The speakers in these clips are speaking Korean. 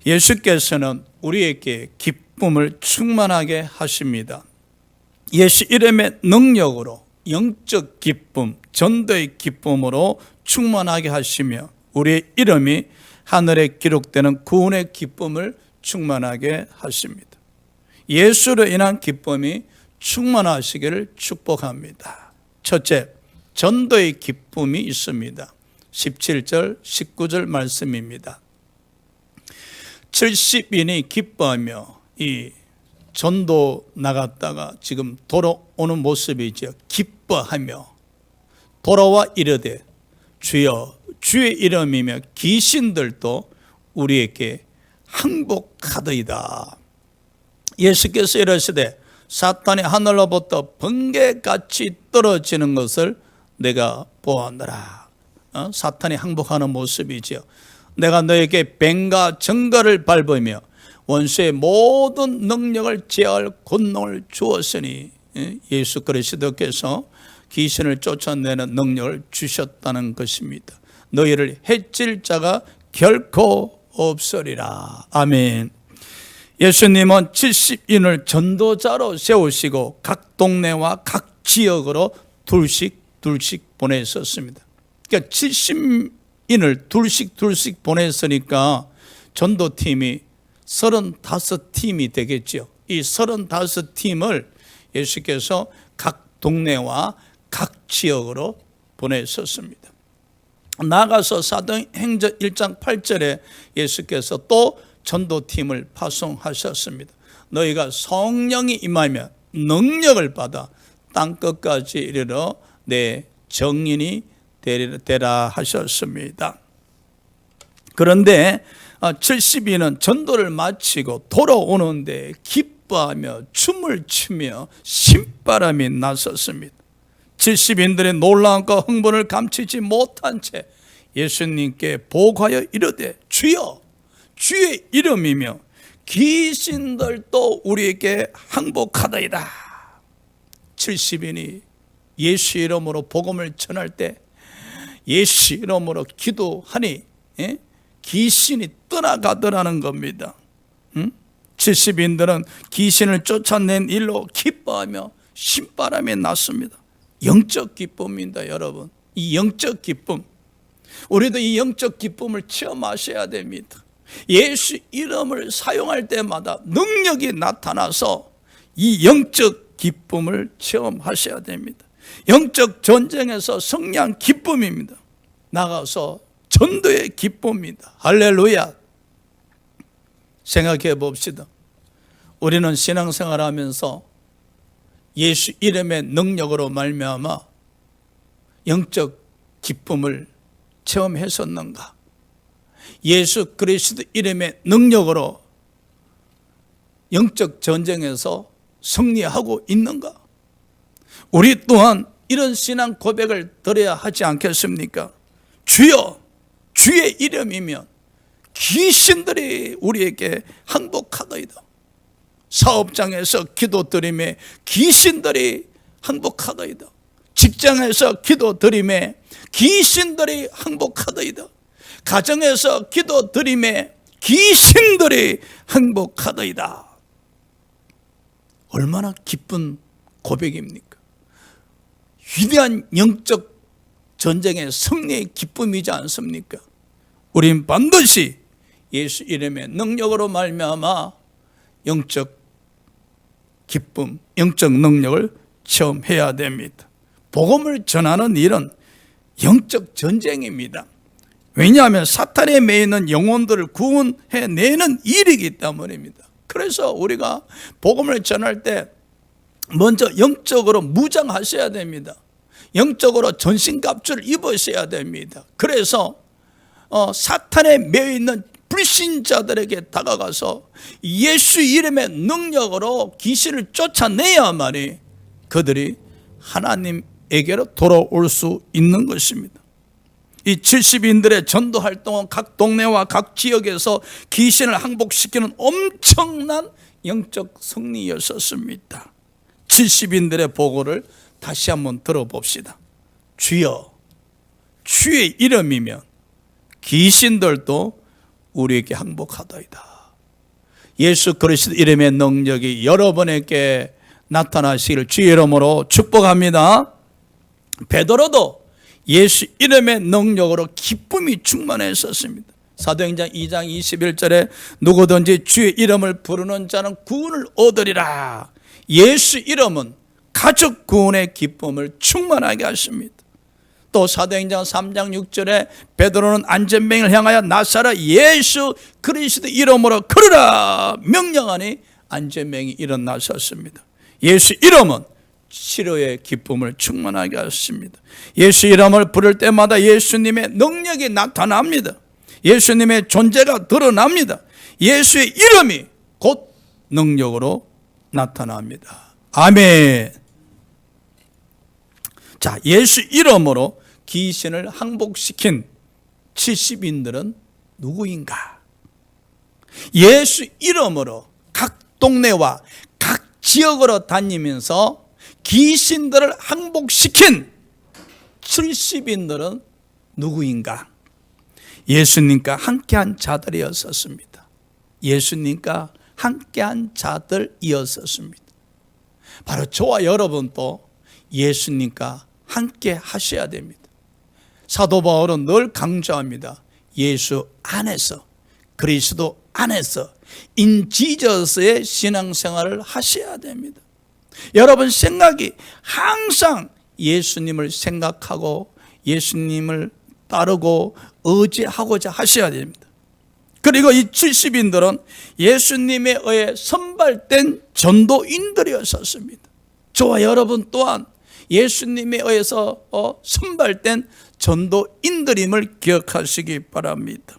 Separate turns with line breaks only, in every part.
예수께서는 우리에게 기쁨을 충만하게 하십니다. 예수 이름의 능력으로 영적 기쁨, 전도의 기쁨으로 충만하게 하시며 우리의 이름이 하늘에 기록되는 구원의 기쁨을 충만하게 하십니다. 예수로 인한 기쁨이 충만하시기를 축복합니다. 첫째, 전도의 기쁨이 있습니다. 17절, 19절 말씀입니다. 70인이 기뻐하며 이 전도 나갔다가 지금 돌아오는 모습이죠. 기뻐하며 돌아와 이르되 주여 주의 이름이며 귀신들도 우리에게 항복하더이다. 예수께서 이르시되 사탄이 하늘로부터 번개같이 떨어지는 것을 내가 보았노라. 사탄이 항복하는 모습이죠. 내가 너에게 뱀과 정갈을 밟으며 원수의 모든 능력을 제할 권능을 주었으니, 예수 그리스도께서 귀신을 쫓아내는 능력을 주셨다는 것입니다. 너희를 해칠 자가 결코 없으리라. 아멘. 예수님은 70인을 전도자로 세우시고 각 동네와 각 지역으로 둘씩 보내셨습니다. 그러니까 70인을 둘씩 보냈으니까 전도팀이 35팀이 되겠죠. 이 35팀을 예수께서 각 동네와 각 지역으로 보내셨습니다. 나아가서 사도행전 1장 8절에 예수께서 또 전도팀을 파송하셨습니다. 너희가 성령이 임하면 능력을 받아 땅끝까지 이르러 내 증인이 되라 하셨습니다. 그런데 70인은 전도를 마치고 돌아오는데 기뻐하며 춤을 추며 신바람이 났었습니다. 70인들의 놀라움과 흥분을 감추지 못한 채 예수님께 보고하여 이르되 주여 주의 이름이며 귀신들도 우리에게 항복하더이다. 70인이 예수 이름으로 복음을 전할 때 예수 이름으로 기도하니 귀신이 떠나가더라는 겁니다. 70인들은 귀신을 쫓아낸 일로 기뻐하며 신바람이 났습니다. 영적 기쁨입니다, 여러분. 이 영적 기쁨, 우리도 이 영적 기쁨을 체험하셔야 됩니다. 예수 이름을 사용할 때마다 능력이 나타나서 이 영적 기쁨을 체험하셔야 됩니다. 영적 전쟁에서 승리한 기쁨입니다. 나가서 전도의 기쁨입니다. 할렐루야. 생각해 봅시다. 우리는 신앙생활하면서 예수 이름의 능력으로 말미암아 영적 기쁨을 체험했었는가? 예수 그리스도 이름의 능력으로 영적 전쟁에서 승리하고 있는가? 우리 또한 이런 신앙 고백을 드려야 하지 않겠습니까? 주여 주의 이름이면 귀신들이 우리에게 항복하더이다. 사업장에서 기도드림에 귀신들이 항복하더이다. 직장에서 기도드림에 귀신들이 항복하더이다. 가정에서 기도드림에 귀신들이 항복하더이다. 얼마나 기쁜 고백입니까? 위대한 영적 전쟁의 승리의 기쁨이지 않습니까? 우린 반드시 예수 이름의 능력으로 말미암아 영적 기쁨, 영적 능력을 체험해야 됩니다. 복음을 전하는 일은 영적 전쟁입니다. 왜냐하면 사탄에 매이는 영혼들을 구원해내는 일이기 때문입니다. 그래서 우리가 복음을 전할 때 먼저 영적으로 무장하셔야 됩니다. 영적으로 전신갑주를 입으셔야 됩니다. 그래서 사탄에 매이는 불신자들에게 다가가서 예수 이름의 능력으로 귀신을 쫓아내야만이 그들이 하나님에게로 돌아올 수 있는 것입니다. 이 70인들의 전도 활동은 각 동네와 각 지역에서 귀신을 항복시키는 엄청난 영적 승리였었습니다. 70인들의 보고를 다시 한번 들어봅시다. 주여 주의 이름이면 귀신들도 우리에게 항복하도이다. 예수 그리스도 이름의 능력이 여러분에게 나타나시기를 주의 이름으로 축복합니다. 베드로도 예수 이름의 능력으로 기쁨이 충만했었습니다. 사도행전 2장 21절에 누구든지 주의 이름을 부르는 자는 구원을 얻으리라. 예수 이름은 가족 구원의 기쁨을 충만하게 하십니다. 또 사도행전 3장 6절에 베드로는 안전병을 향하여 나사렛 예수 그리스도 이름으로 걸으라 명령하니 안전병이 일어나셨습니다. 예수 이름은 치료의 기쁨을 충만하게 하십니다. 예수 이름을 부를 때마다 예수님의 능력이 나타납니다. 예수님의 존재가 드러납니다. 예수의 이름이 곧 능력으로 나타납니다. 아멘. 자, 예수 이름으로 귀신을 항복시킨 70인들은 누구인가? 예수 이름으로 각 동네와 각 지역으로 다니면서 귀신들을 항복시킨 70인들은 누구인가? 예수님과 함께한 자들이었었습니다. 예수님과 함께한 자들이었었습니다. 바로 저와 여러분도 예수님과 함께 하셔야 됩니다. 사도 바울은 늘 강조합니다. 예수 안에서, 그리스도 안에서 in Jesus의 신앙생활을 하셔야 됩니다. 여러분 생각이 항상 예수님을 생각하고 예수님을 따르고 의지하고자 하셔야 됩니다. 그리고 이 70인들은 예수님에 의해 선발된 전도인들이었습니다. 저와 여러분 또한 예수님에 의해서 선발된 전도인들임을 기억하시기 바랍니다.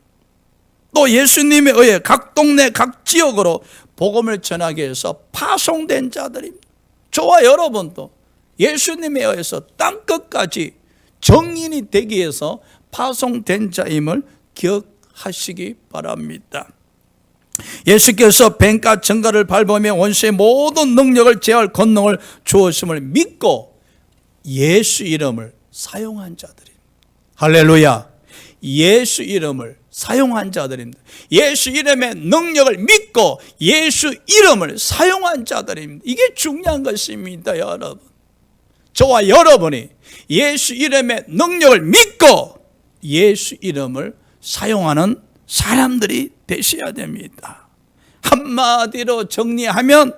또 예수님에 의해 각 동네 각 지역으로 복음을 전하기 위해서 파송된 자들입니다. 저와 여러분도 예수님에 의해서 땅끝까지 정인이 되기 위해서 파송된 자임을 기억하시기 바랍니다. 예수께서 뱀과 정갈을 밟으며 원수의 모든 능력을 제할 권능을 주었음을 믿고 예수 이름을 사용한 자들입니다. 할렐루야. 예수 이름을 사용한 자들입니다. 예수 이름의 능력을 믿고 예수 이름을 사용한 자들입니다. 이게 중요한 것입니다, 여러분. 저와 여러분이 예수 이름의 능력을 믿고 예수 이름을 사용하는 사람들이 되셔야 됩니다. 한마디로 정리하면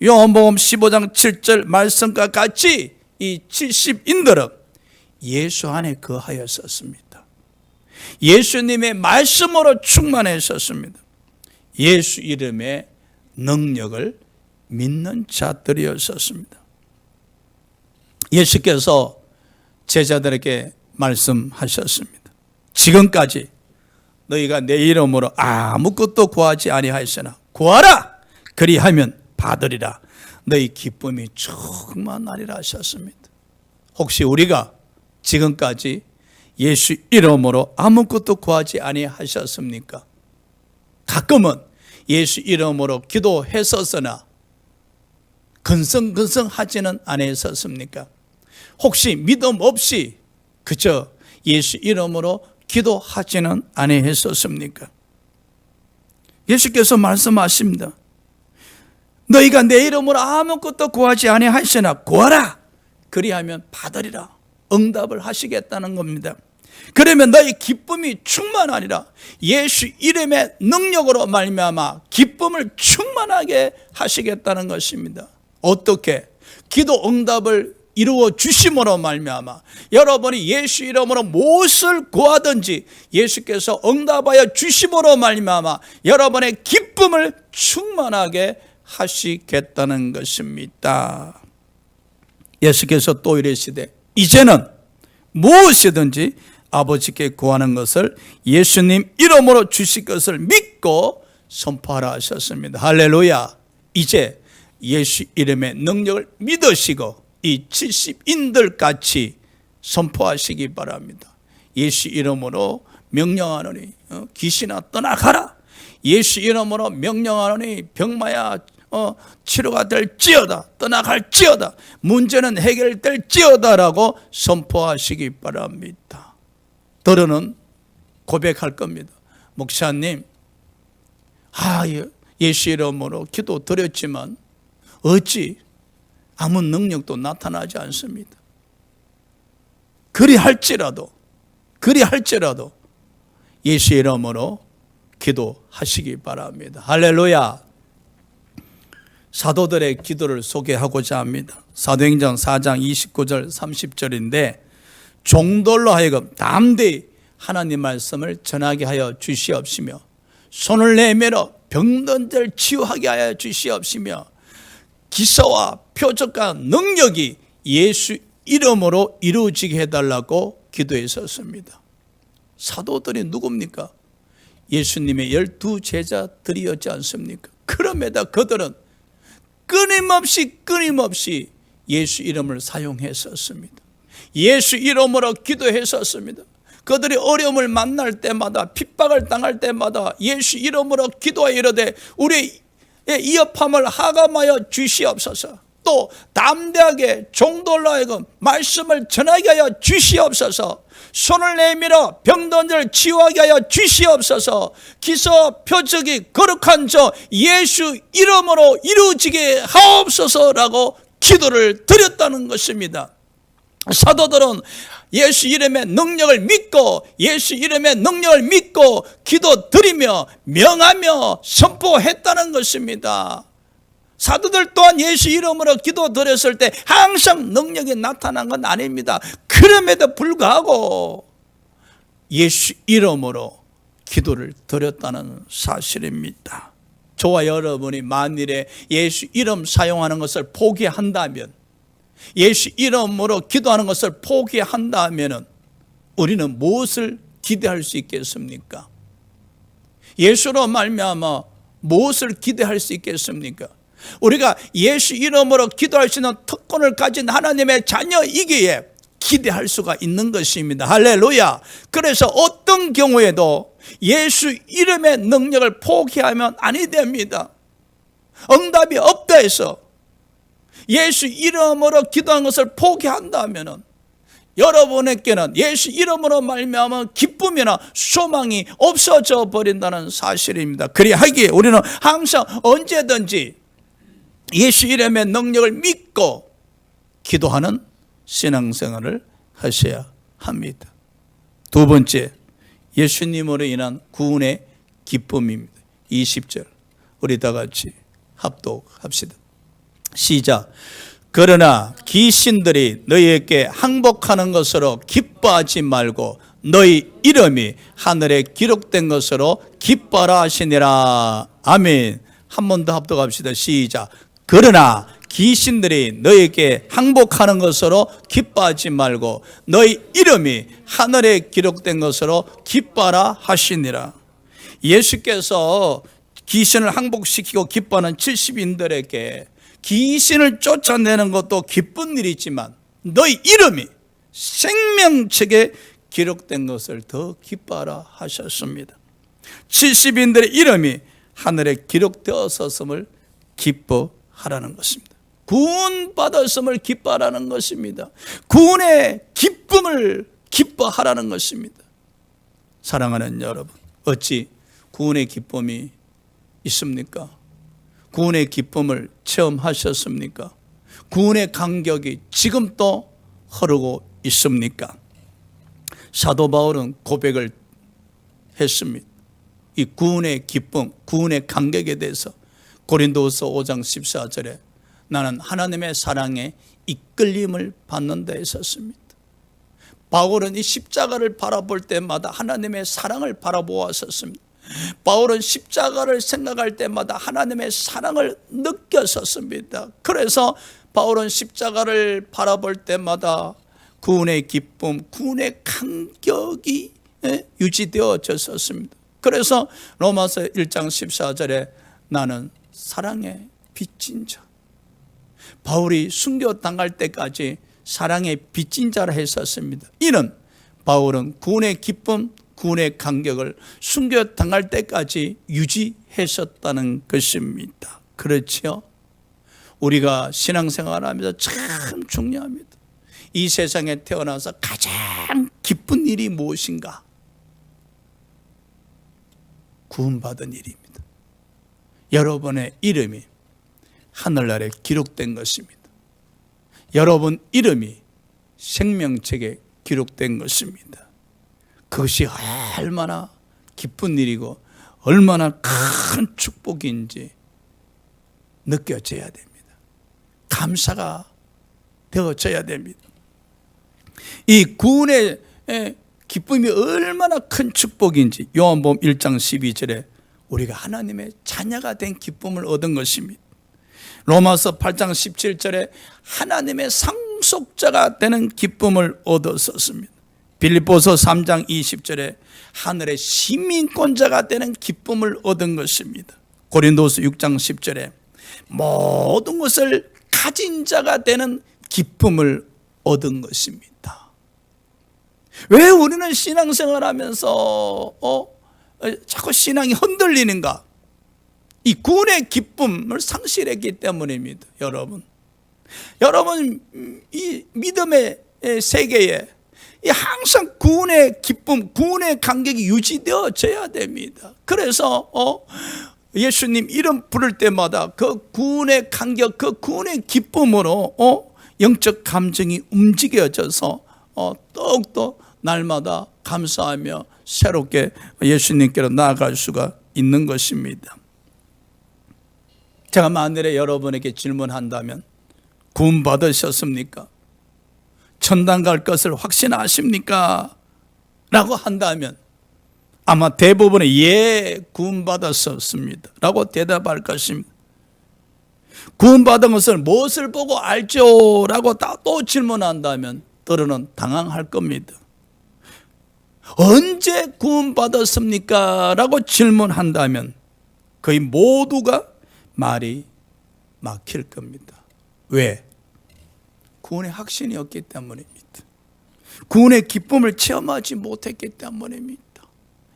요한복음 15장 7절 말씀과 같이 이 70인들은 예수 안에 거하였었습니다. 예수님의 말씀으로 충만했었습니다. 예수 이름의 능력을 믿는 자들이었었습니다. 예수께서 제자들에게 말씀하셨습니다. 지금까지 너희가 내 이름으로 아무것도 구하지 아니하였으나 구하라! 그리하면 받으리라. 너희 기쁨이 충만하리라 하셨습니다. 혹시 우리가 지금까지 예수 이름으로 아무것도 구하지 아니하셨습니까? 가끔은 예수 이름으로 기도했었으나 근성근성하지는 않으셨습니까? 혹시 믿음 없이 그저 예수 이름으로 기도하지는 아니했었습니까? 예수께서 말씀하십니다. 너희가 내 이름으로 아무것도 구하지 아니하시나 구하라. 그리하면 받으리라. 응답을 하시겠다는 겁니다. 그러면 너희 기쁨이 충만하리라. 예수 이름의 능력으로 말미암아 기쁨을 충만하게 하시겠다는 것입니다. 어떻게? 기도 응답을 이루어 주심으로 말미암아 여러분이 예수 이름으로 무엇을 구하든지 예수께서 응답하여 주심으로 말미암아 여러분의 기쁨을 충만하게 하시겠다는 것입니다. 예수께서 또 이르시되 이제는 무엇이든지 아버지께 구하는 것을 예수님 이름으로 주실 것을 믿고 선포하라 하셨습니다. 할렐루야. 이제 예수 이름의 능력을 믿으시고 이 70인들 같이 선포하시기 바랍니다. 예수 이름으로 명령하노니 귀신아 떠나가라. 예수 이름으로 명령하노니 병마야 치료가 될지어다. 떠나갈지어다. 문제는 해결될지어다라고 선포하시기 바랍니다. 더러는 고백할 겁니다. 목사님, 예수 이름으로 기도 드렸지만 어찌 아무 능력도 나타나지 않습니다. 그리할지라도 예수 이름으로 기도하시기 바랍니다. 할렐루야. 사도들의 기도를 소개하고자 합니다. 사도행전 4장 29절 30절인데 종들로 하여금 담대히 하나님 말씀을 전하게 하여 주시옵시며 손을 내밀어 병든 자를 치유하게 하여 주시옵시며 기사와 표적과 능력이 예수 이름으로 이루어지게 해달라고 기도했었습니다. 사도들이 누굽니까? 예수님의 12 제자들이었지 않습니까? 그럼에다 그들은 끊임없이 예수 이름을 사용했었습니다. 예수 이름으로 기도했었습니다. 그들이 어려움을 만날 때마다 핍박을 당할 때마다 예수 이름으로 기도하여 이르되 우리의 이업함을 하감하여 주시옵소서. 또 담대하게 종들로 하여금 말씀을 전하게 하여 주시옵소서. 손을 내밀어 병든 자를 치유하게 하여 주시옵소서. 기사 표적이 거룩한 저 예수 이름으로 이루어지게 하옵소서라고 기도를 드렸다는 것입니다. 사도들은 예수 이름의 능력을 믿고 기도드리며 명하며 선포했다는 것입니다. 사도들 또한 예수 이름으로 기도드렸을 때 항상 능력이 나타난 건 아닙니다. 그럼에도 불구하고 예수 이름으로 기도를 드렸다는 사실입니다. 저와 여러분이 만일에 예수 이름 사용하는 것을 포기한다면, 예수 이름으로 기도하는 것을 포기한다면 우리는 무엇을 기대할 수 있겠습니까? 예수로 말미암아 무엇을 기대할 수 있겠습니까? 우리가 예수 이름으로 기도할 수 있는 특권을 가진 하나님의 자녀이기에 기대할 수가 있는 것입니다. 할렐루야. 그래서 어떤 경우에도 예수 이름의 능력을 포기하면 아니 됩니다. 응답이 없다 해서 예수 이름으로 기도한 것을 포기한다면 여러분에게는 예수 이름으로 말미암아 기쁨이나 소망이 없어져 버린다는 사실입니다. 그리하기에 우리는 항상 언제든지 예수 이름의 능력을 믿고 기도하는 신앙생활을 하셔야 합니다. 두 번째, 예수님으로 인한 구원의 기쁨입니다. 20절 우리 다 같이 합독합시다. 시작. 그러나 귀신들이 너희에게 항복하는 것으로 기뻐하지 말고 너희 이름이 하늘에 기록된 것으로 기뻐하라 하시니라. 아멘. 한 번 더 합독합시다. 시작. 그러나 귀신들이 너희에게 항복하는 것으로 기뻐하지 말고 너희 이름이 하늘에 기록된 것으로 기뻐하라 하시니라. 예수께서 귀신을 항복시키고 기뻐하는 70인들에게 귀신을 쫓아내는 것도 기쁜 일이지만 너희 이름이 생명책에 기록된 것을 더 기뻐하라 하셨습니다. 70인들의 이름이 하늘에 기록되었음을 기뻐하라는 것입니다. 구원받았음을 기뻐하라는 것입니다. 구원의 기쁨을 기뻐하라는 것입니다. 사랑하는 여러분, 어찌 구원의 기쁨이 있습니까? 구원의 기쁨을 체험하셨습니까? 구원의 감격이 지금도 흐르고 있습니까? 사도 바울은 고백을 했습니다. 이 구원의 기쁨, 구원의 감격에 대해서 고린도후서 5장 14절에 나는 하나님의 사랑에 이끌림을 받는다 했었습니다. 바울은 이 십자가를 바라볼 때마다 하나님의 사랑을 바라보았었습니다. 바울은 십자가를 생각할 때마다 하나님의 사랑을 느꼈었습니다. 그래서 바울은 십자가를 바라볼 때마다 구원의 기쁨, 구원의 감격이 유지되어졌었습니다. 그래서 로마서 1장 14절에 나는 사랑의 빚진 자, 바울이 순교당할 때까지 사랑의 빚진 자라 했었습니다. 이는 바울은 구원의 기쁨, 구원의 감격을 순교당할 때까지 유지했었다는 것입니다. 그렇죠? 우리가 신앙생활하면서 참 중요합니다. 이 세상에 태어나서 가장 기쁜 일이 무엇인가? 구원받은 일입니다. 여러분의 이름이 하늘나라에 기록된 것입니다. 여러분 이름이 생명책에 기록된 것입니다. 그것이 얼마나 기쁜 일이고 얼마나 큰 축복인지 느껴져야 됩니다. 감사가 되어져야 됩니다. 이 구원의 기쁨이 얼마나 큰 축복인지 요한복음 1장 12절에 우리가 하나님의 자녀가 된 기쁨을 얻은 것입니다. 로마서 8장 17절에 하나님의 상속자가 되는 기쁨을 얻었었습니다. 빌립보서 3장 20절에 하늘의 시민권자가 되는 기쁨을 얻은 것입니다. 고린도서 6장 10절에 모든 것을 가진 자가 되는 기쁨을 얻은 것입니다. 왜 우리는 신앙생활하면서 자꾸 신앙이 흔들리는가? 이 구원의 기쁨을 상실했기 때문입니다. 여러분 이 믿음의 세계에 항상 구원의 기쁨, 구원의 간격이 유지되어져야 됩니다. 그래서 예수님 이름 부를 때마다 그 구원의 간격, 그 구원의 기쁨으로 영적 감정이 움직여져서 더욱더 날마다 감사하며 새롭게 예수님께로 나아갈 수가 있는 것입니다. 제가 만일에 여러분에게 질문한다면 구원 받으셨습니까? 천당 갈 것을 확신하십니까? 라고 한다면 아마 대부분의 예, 구원 받았었습니다 라고 대답할 것입니다. 구원 받은 것을 무엇을 보고 알죠? 라고 또 질문한다면 때로는 당황할 겁니다. 언제 구원 받았습니까? 라고 질문한다면 거의 모두가 말이 막힐 겁니다. 왜? 구원의 확신이 없기 때문입니다. 구원의 기쁨을 체험하지 못했기 때문입니다.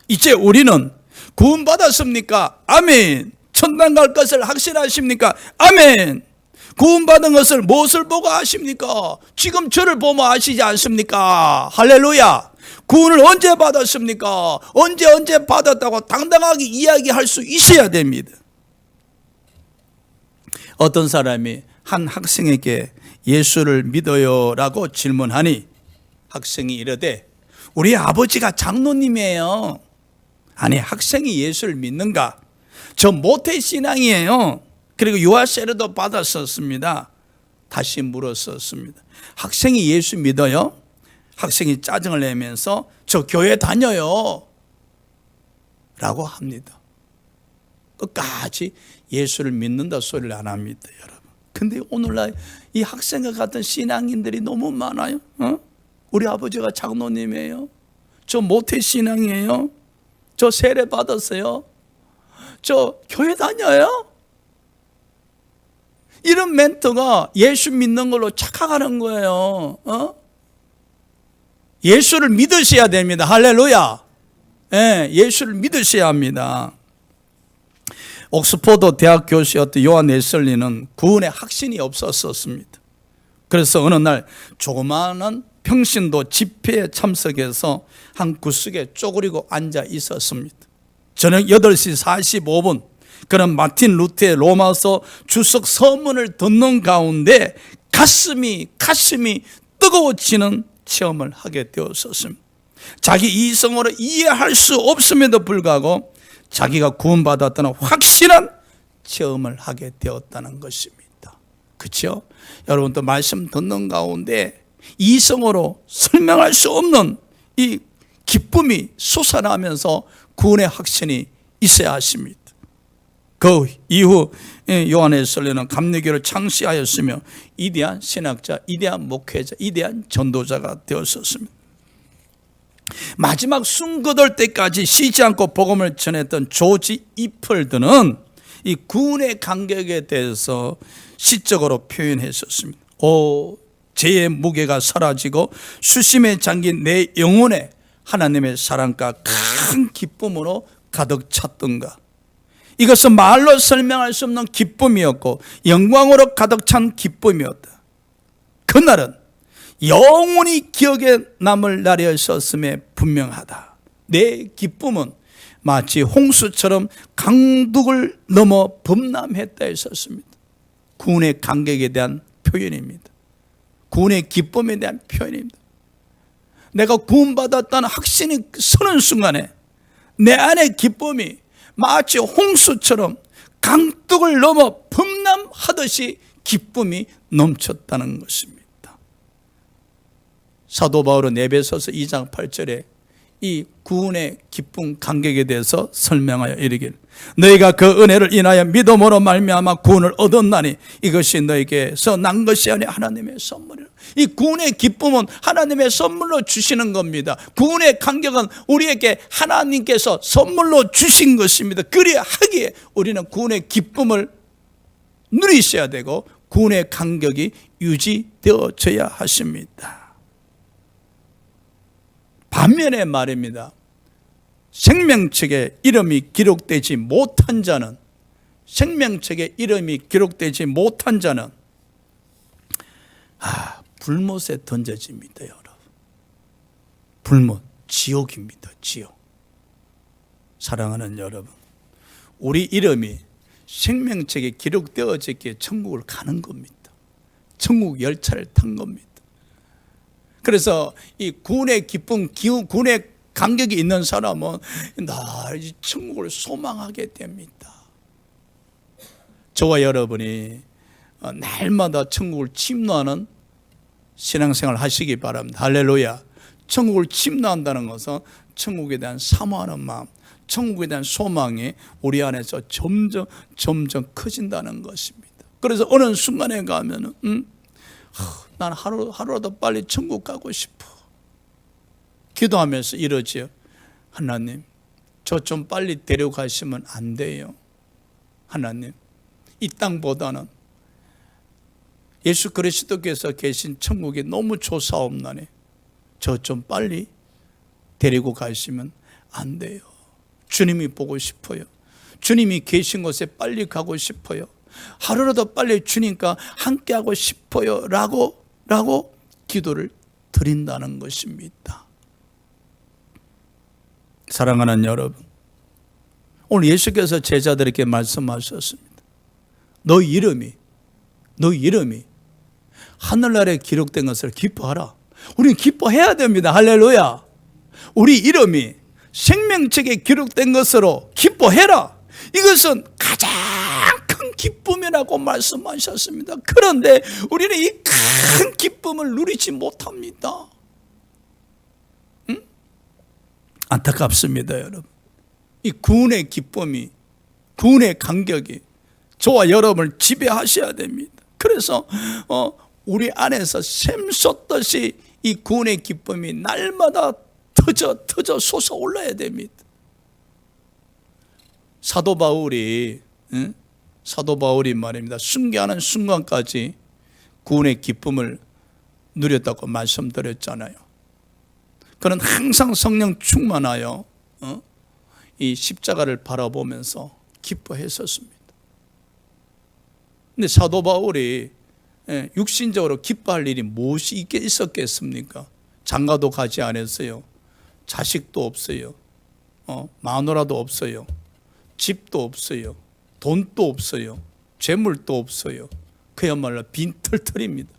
이제 우리는 구원 받았습니까? 아멘. 천당 갈 것을 확신하십니까? 아멘. 구원 받은 것을 무엇을 보고 아십니까? 지금 저를 보면 아시지 않습니까? 할렐루야. 구원을 언제 받았습니까? 언제 받았다고 당당하게 이야기할 수 있어야 됩니다. 어떤 사람이 한 학생에게 예수를 믿어요 라고 질문하니 학생이 이르되 우리 아버지가 장로님이에요. 아니, 학생이 예수를 믿는가? 저 모태신앙이에요. 그리고 유아세례도 받았었습니다. 다시 물었었습니다. 학생이 예수 믿어요? 학생이 짜증을 내면서 저 교회 다녀요 라고 합니다. 끝까지 예수를 믿는다 소리를 안 합니다, 여러분. 근데 오늘날 이 학생과 같은 신앙인들이 너무 많아요. 우리 아버지가 장로님이에요. 저 모태신앙이에요. 저 세례 받았어요. 저 교회 다녀요. 이런 멘트가 예수 믿는 걸로 착각하는 거예요. 예수를 믿으셔야 됩니다. 할렐루야. 네, 예수를 믿으셔야 합니다. 옥스퍼드 대학 교수였던 요한 웨슬리는 구원의 확신이 없었습니다. 그래서 어느 날 조그마한 평신도 집회에 참석해서 한 구석에 쪼그리고 앉아 있었습니다. 저녁 8시 45분 그런 마틴 루터의 로마서 주석 서문을 듣는 가운데 가슴이 뜨거워지는 체험을 하게 되었었습니다. 자기 이성으로 이해할 수 없음에도 불구하고 자기가 구원받았다는 확실한 체험을 하게 되었다는 것입니다. 그렇죠? 여러분도 말씀 듣는 가운데 이성으로 설명할 수 없는 이 기쁨이 솟아나면서 구원의 확신이 있어야 하십니다. 그 이후 요한 웨슬리는 감리교를 창시하였으며 위대한 신학자, 위대한 목회자, 위대한 전도자가 되었었습니다. 마지막 숨 거둘 때까지 쉬지 않고 복음을 전했던 조지 이펄드는 이 구원의 간격에 대해서 시적으로 표현했었습니다. 죄의 무게가 사라지고 수심에 잠긴 내 영혼에 하나님의 사랑과 큰 기쁨으로 가득 찼던가. 이것은 말로 설명할 수 없는 기쁨이었고 영광으로 가득 찬 기쁨이었다. 그날은 영원히 기억에 남을 날이었음에 분명하다. 내 기쁨은 마치 홍수처럼 강둑을 넘어 범람했다 했었습니다. 구원의 감격에 대한 표현입니다. 구원의 기쁨에 대한 표현입니다. 내가 구원받았다는 확신이 서는 순간에 내 안의 기쁨이 마치 홍수처럼 강둑을 넘어 범람하듯이 기쁨이 넘쳤다는 것입니다. 사도 바울은 에베소서 2장 8절에 이 구원의 기쁨 감격에 대해서 설명하여 이르길, 너희가 그 은혜를 인하여 믿음으로 말미암아 구원을 얻었나니 이것이 너희에게서 난 것이 아니라 하나님의 선물이라. 이 구원의 기쁨은 하나님의 선물로 주시는 겁니다. 구원의 감격은 우리에게 하나님께서 선물로 주신 것입니다. 그리하기에 우리는 구원의 기쁨을 누리셔야 되고 구원의 감격이 유지되어져야 하십니다. 반면에 말입니다, 생명책에 이름이 기록되지 못한 자는, 생명책에 이름이 기록되지 못한 자는 불못에 던져집니다. 여러분, 불못, 지옥입니다. 지옥. 사랑하는 여러분, 우리 이름이 생명책에 기록되어졌기에 천국을 가는 겁니다. 천국 열차를 탄 겁니다. 그래서 이 구원의 기쁨, 구원의 감격이 있는 사람은 늘 천국을 소망하게 됩니다. 저와 여러분이 날마다 천국을 침노하는 신앙생활 하시기 바랍니다. 할렐루야. 천국을 침노한다는 것은 천국에 대한 사모하는 마음, 천국에 대한 소망이 우리 안에서 점점 커진다는 것입니다. 그래서 어느 순간에 가면은 난 하루라도 빨리 천국 가고 싶어. 기도하면서 이러지요. 하나님, 저 좀 빨리 데려가시면 안 돼요. 하나님, 이 땅보다는 예수 그리스도께서 계신 천국이 너무 좋사옵나니 저 좀 빨리 데리고 가시면 안 돼요. 주님이 보고 싶어요. 주님이 계신 곳에 빨리 가고 싶어요. 하루라도 빨리 주님과 함께하고 싶어요 라고 기도를 드린다는 것입니다. 사랑하는 여러분, 오늘 예수께서 제자들에게 말씀하셨습니다. 너 이름이 하늘나라에 기록된 것을 기뻐하라. 우리는 기뻐해야 됩니다. 할렐루야. 우리 이름이 생명책에 기록된 것으로 기뻐해라. 이것은 가장 큰 기쁨이라고 말씀하셨습니다. 그런데 우리는 이 큰 기쁨을 누리지 못합니다. 안타깝습니다, 여러분. 이 구원의 기쁨이, 구원의 감격이 저와 여러분을 지배하셔야 됩니다. 그래서 우리 안에서 샘솟듯이 이 구원의 기쁨이 날마다 터져 솟아올라야 됩니다. 사도 바울이 말입니다, 순교하는 순간까지 구원의 기쁨을 누렸다고 말씀드렸잖아요. 그는 항상 성령 충만하여 이 십자가를 바라보면서 기뻐했었습니다. 근데 사도 바울이 육신적으로 기뻐할 일이 무엇이 있었겠습니까? 장가도 가지 않았어요. 자식도 없어요. 마누라도 없어요. 집도 없어요. 돈도 없어요. 재물도 없어요. 그야말로 빈털털입니다.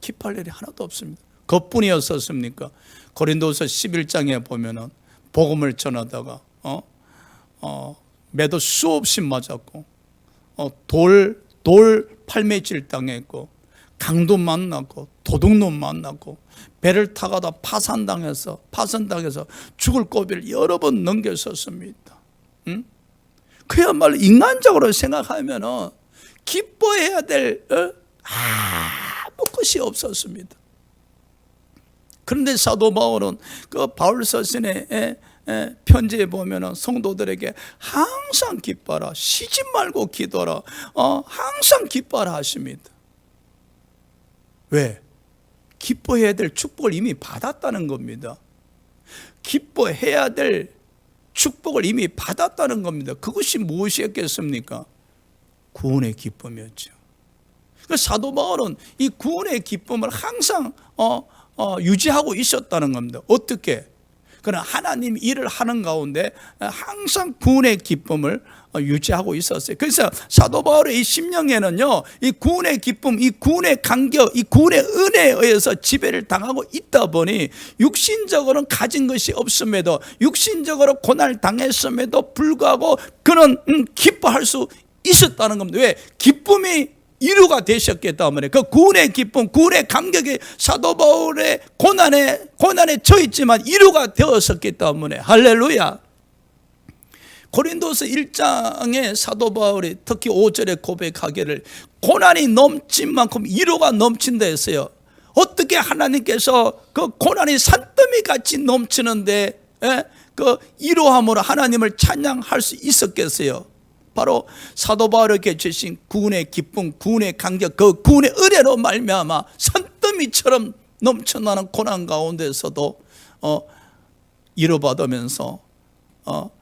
기뻐할 일이 하나도 없습니다. 그뿐이었었습니까? 고린도서 11장에 보면은 복음을 전하다가 매도 수없이 맞았고 돌 팔매질 당했고 강도 만났고 도둑놈 만났고 배를 타가다 파산당해서 죽을 고비를 여러 번 넘겼었습니다. 그야말로 인간적으로 생각하면은 기뻐해야 될 아무 것이 없었습니다. 그런데 사도 바울은 그 바울 서신의 편지에 보면은 성도들에게 항상 기뻐하라, 쉬지 말고 기도하라, 항상 기뻐하라 하십니다. 왜? 기뻐해야 될 축복을 이미 받았다는 겁니다. 기뻐해야 될 축복을 이미 받았다는 겁니다. 그것이 무엇이었겠습니까? 구원의 기쁨이었죠. 사도 바울은 이 구원의 기쁨을 항상 유지하고 있었다는 겁니다. 어떻게? 그러나 하나님 일을 하는 가운데 항상 구원의 기쁨을 유지하고 있었어요. 그래서 사도 바울의 이 심령에는요, 이 구원의 기쁨, 이 구원의 간격, 이 구원의 은혜에 의해서 지배를 당하고 있다 보니 육신적으로는 가진 것이 없음에도, 육신적으로 고난을 당했음에도 불구하고 그는 기뻐할 수 있었다는 겁니다. 왜? 기쁨이 이루가 되셨기 때문에. 그 구원의 기쁨, 구원의 감격이 사도 바울의 고난에 처했지만 이루가 되었었기 때문에. 할렐루야. 고린도서 1장에 사도 바울이 특히 5절에 고백하기를 고난이 넘친 만큼 이루가 넘친다 했어요. 어떻게 하나님께서 그 고난이 산더미 같이 넘치는데 그 이루함으로 하나님을 찬양할 수 있었겠어요? 바로 사도 바울에게 주신 구원의 기쁨, 구원의 간격, 그 구원의 은혜로 말미암아 산더미처럼 넘쳐나는 고난 가운데서도 위로받으면서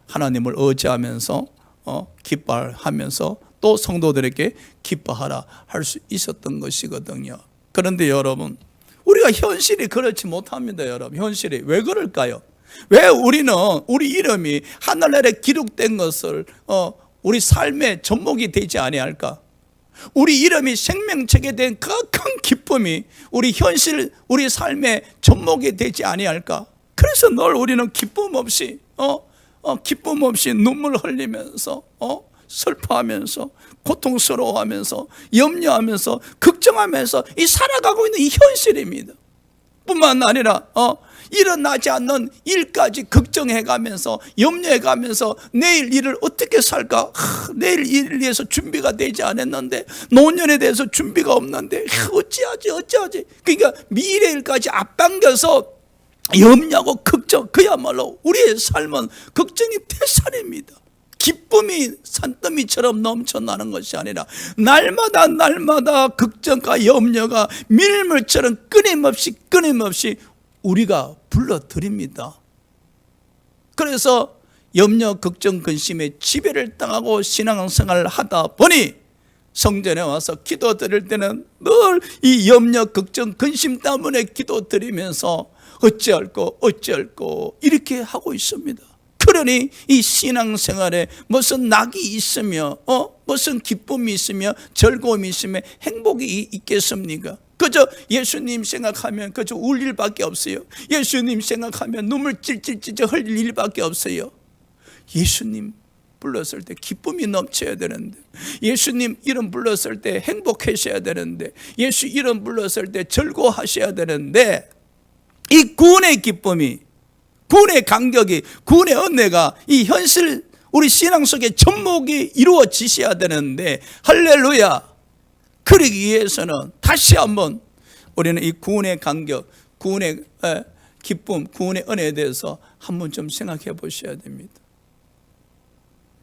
하나님을 의지하면서 기뻐하면서 또 성도들에게 기뻐하라 할 수 있었던 것이거든요. 그런데 여러분, 우리가 현실이 그렇지 못합니다. 여러분, 현실이 왜 그럴까요? 왜 우리는 우리 이름이 하늘나라에 기록된 것을 우리 삶의 접목이 되지 아니할까? 우리 이름이 생명책에 대한 그 큰 기쁨이 우리 현실, 우리 삶의 접목이 되지 아니할까? 그래서 늘 우리는 기쁨 없이 눈물 흘리면서 슬퍼하면서 고통스러워하면서 염려하면서 걱정하면서 이 살아가고 있는 이 현실입니다. 뿐만 아니라 일어나지 않는 일까지 걱정해가면서 염려해가면서 내일 일을 어떻게 살까? 내일 일을 위해서 준비가 되지 않았는데, 노년에 대해서 준비가 없는데 어찌하지? 그러니까 미래일까지 앞당겨서 염려하고 걱정, 그야말로 우리의 삶은 걱정이 태산입니다. 기쁨이 산더미처럼 넘쳐나는 것이 아니라 날마다 걱정과 염려가 밀물처럼 끊임없이 우리가 불러드립니다. 그래서 염려, 걱정, 근심에 지배를 당하고 신앙생활을 하다 보니 성전에 와서 기도드릴 때는 늘 이 염려, 걱정, 근심 때문에 기도드리면서 어찌할꼬 이렇게 하고 있습니다. 그러니 이 신앙생활에 무슨 낙이 있으며 무슨 기쁨이 있으며 즐거움이 있으며 행복이 있겠습니까? 그저 예수님 생각하면 그저 울 일밖에 없어요. 예수님 생각하면 눈물 찔찔 흘릴 일밖에 없어요. 예수님 불렀을 때 기쁨이 넘쳐야 되는데, 예수님 이름 불렀을 때 행복하셔야 되는데, 예수 이름 불렀을 때 즐거워하셔야 되는데, 이 구원의 기쁨이, 구원의 간격이, 구원의 은혜가 이 현실 우리 신앙 속에 접목이 이루어지셔야 되는데, 할렐루야. 그러기 위해서는 다시 한번 우리는 이 구원의 간격, 구원의 기쁨, 구원의 은혜에 대해서 한번 좀 생각해 보셔야 됩니다.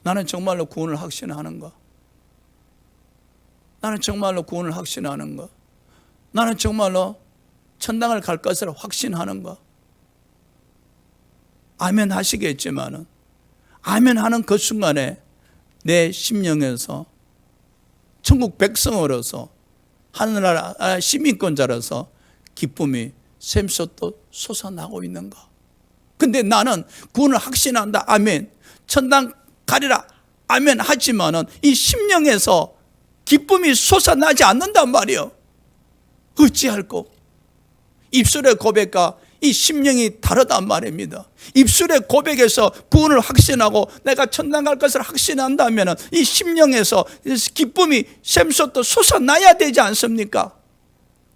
나는 정말로 구원을 확신하는가? 나는 정말로 구원을 확신하는가? 나는 정말로 천당을 갈 것을 확신하는가? 아멘 하시겠지만은, 아멘 하는 그 순간에 내 심령에서 천국 백성으로서 하늘나라 시민권자로서 기쁨이 샘솟듯 솟아나고 있는가? 근데 나는 구원을 확신한다, 아멘, 천당 가리라, 아멘 하지만은 이 심령에서 기쁨이 솟아나지 않는단 말이에요. 어찌할꼬? 입술의 고백과 이 심령이 다르단 말입니다. 입술의 고백에서 구원을 확신하고 내가 천당 갈 것을 확신한다면 이 심령에서 기쁨이 샘솟듯 솟아나야 되지 않습니까?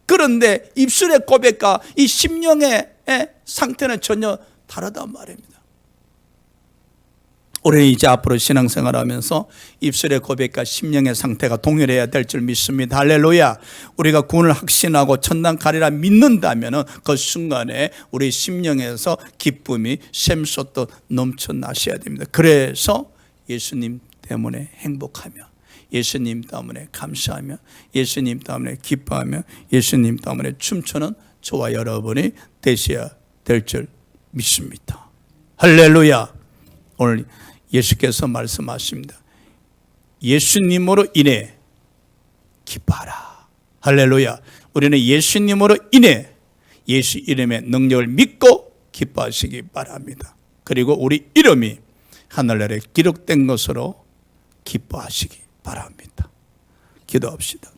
그런데 입술의 고백과 이 심령의 상태는 전혀 다르단 말입니다. 우리는 이제 앞으로 신앙생활하면서 입술의 고백과 심령의 상태가 동일해야 될 줄 믿습니다. 할렐루야. 우리가 구원을 확신하고 천당 가리라 믿는다면 그 순간에 우리 심령에서 기쁨이 샘솟듯 넘쳐나셔야 됩니다. 그래서 예수님 때문에 행복하며, 예수님 때문에 감사하며, 예수님 때문에 기뻐하며, 예수님 때문에 춤추는 저와 여러분이 되셔야 될 줄 믿습니다. 할렐루야. 오늘 예수께서 말씀하십니다. 예수님으로 인해 기뻐하라. 할렐루야. 우리는 예수님으로 인해 예수 이름의 능력을 믿고 기뻐하시기 바랍니다. 그리고 우리 이름이 하늘나라에 기록된 것으로 기뻐하시기 바랍니다. 기도합시다.